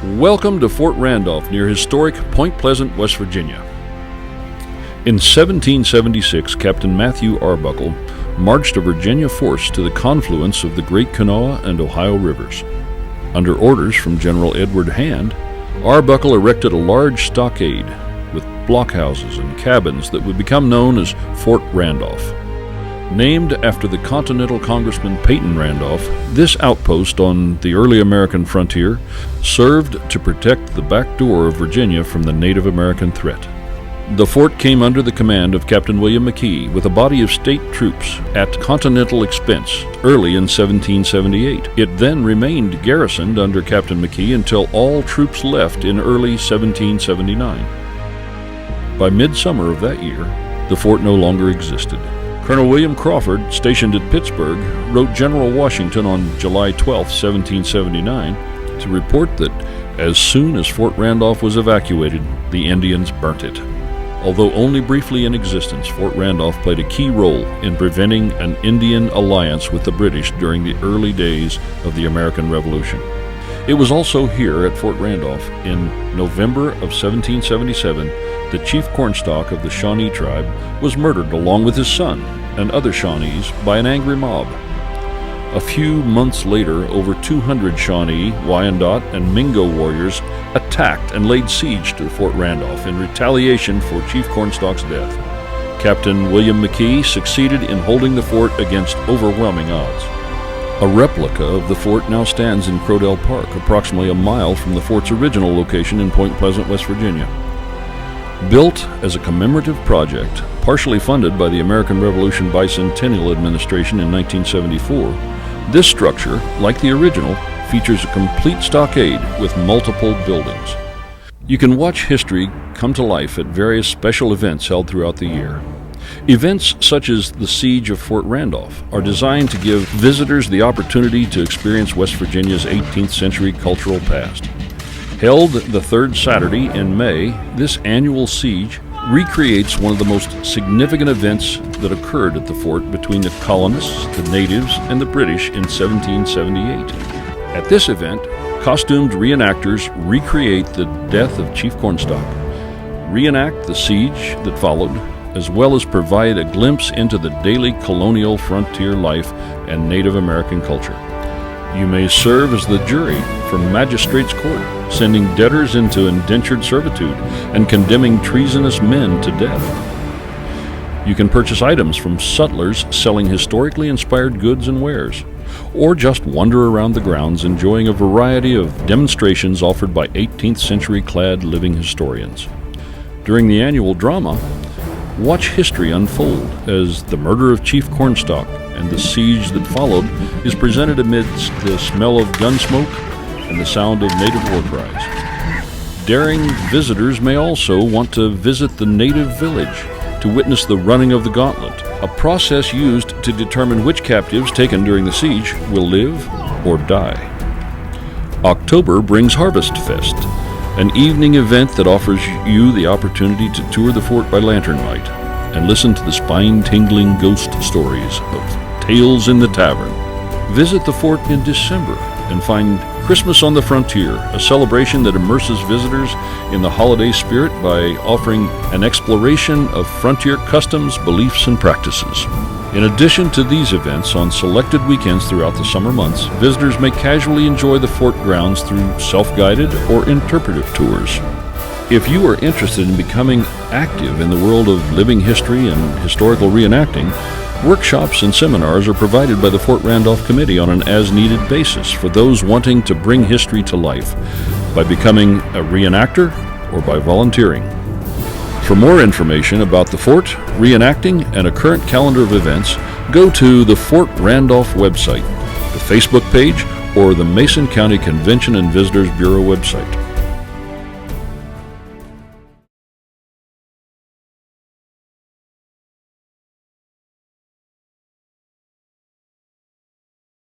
Welcome to Fort Randolph near historic Point Pleasant, West Virginia. In 1776, Captain Matthew Arbuckle marched a Virginia force to the confluence of the Great Kanawha and Ohio rivers. Under orders from General Edward Hand, Arbuckle erected a large stockade with blockhouses and cabins that would become known as Fort Randolph. Named after the Continental Congressman Peyton Randolph, this outpost on the early American frontier served to protect the back door of Virginia from the Native American threat. The fort came under the command of Captain William McKee with a body of state troops at continental expense early in 1778. It then remained garrisoned under Captain McKee until all troops left in early 1779. By midsummer of that year, the fort no longer existed. Colonel William Crawford, stationed at Pittsburgh, wrote General Washington on July 12, 1779, to report that as soon as Fort Randolph was evacuated, the Indians burnt it. Although only briefly in existence, Fort Randolph played a key role in preventing an Indian alliance with the British during the early days of the American Revolution. It was also here at Fort Randolph in November of 1777 the chief cornstalk of the Shawnee tribe was murdered along with his son and other Shawnees by an angry mob. A few months later, over 200 Shawnee, Wyandot, and Mingo warriors attacked and laid siege to Fort Randolph in retaliation for Chief Cornstalk's death. Captain William McKee succeeded in holding the fort against overwhelming odds. A replica of the fort now stands in Crodell Park, approximately a mile from the fort's original location in Point Pleasant, West Virginia. Built as a commemorative project, partially funded by the American Revolution Bicentennial Administration in 1974, this structure, like the original, features a complete stockade with multiple buildings. You can watch history come to life at various special events held throughout the year. Events such as the Siege of Fort Randolph are designed to give visitors the opportunity to experience West Virginia's 18th century cultural past. Held the third Saturday in May, this annual siege recreates one of the most significant events that occurred at the fort between the colonists, the natives, and the British in 1778. At this event, costumed reenactors recreate the death of Chief Cornstalk, reenact the siege that followed, as well as provide a glimpse into the daily colonial frontier life and Native American culture. You may serve as the jury for magistrate's court, sending debtors into indentured servitude and condemning treasonous men to death. You can purchase items from sutlers selling historically inspired goods and wares, or just wander around the grounds enjoying a variety of demonstrations offered by 18th century clad living historians. During the annual drama, watch history unfold as the murder of Chief Cornstalk and the siege that followed is presented amidst the smell of gun smoke and the sound of native war cries. Daring visitors may also want to visit the native village to witness the running of the gauntlet, a process used to determine which captives taken during the siege will live or die. October brings Harvest Fest, an evening event that offers you the opportunity to tour the fort by lantern light and listen to the spine-tingling ghost stories of Tales in the Tavern. Visit the fort in December and find Christmas on the Frontier, a celebration that immerses visitors in the holiday spirit by offering an exploration of frontier customs, beliefs, and practices. In addition to these events, on selected weekends throughout the summer months, visitors may casually enjoy the fort grounds through self-guided or interpretive tours. If you are interested in becoming active in the world of living history and historical reenacting, workshops and seminars are provided by the Fort Randolph Committee on an as-needed basis for those wanting to bring history to life by becoming a reenactor or by volunteering. For more information about the fort, reenacting, and a current calendar of events, go to the Fort Randolph website, the Facebook page, or the Mason County Convention and Visitors Bureau website.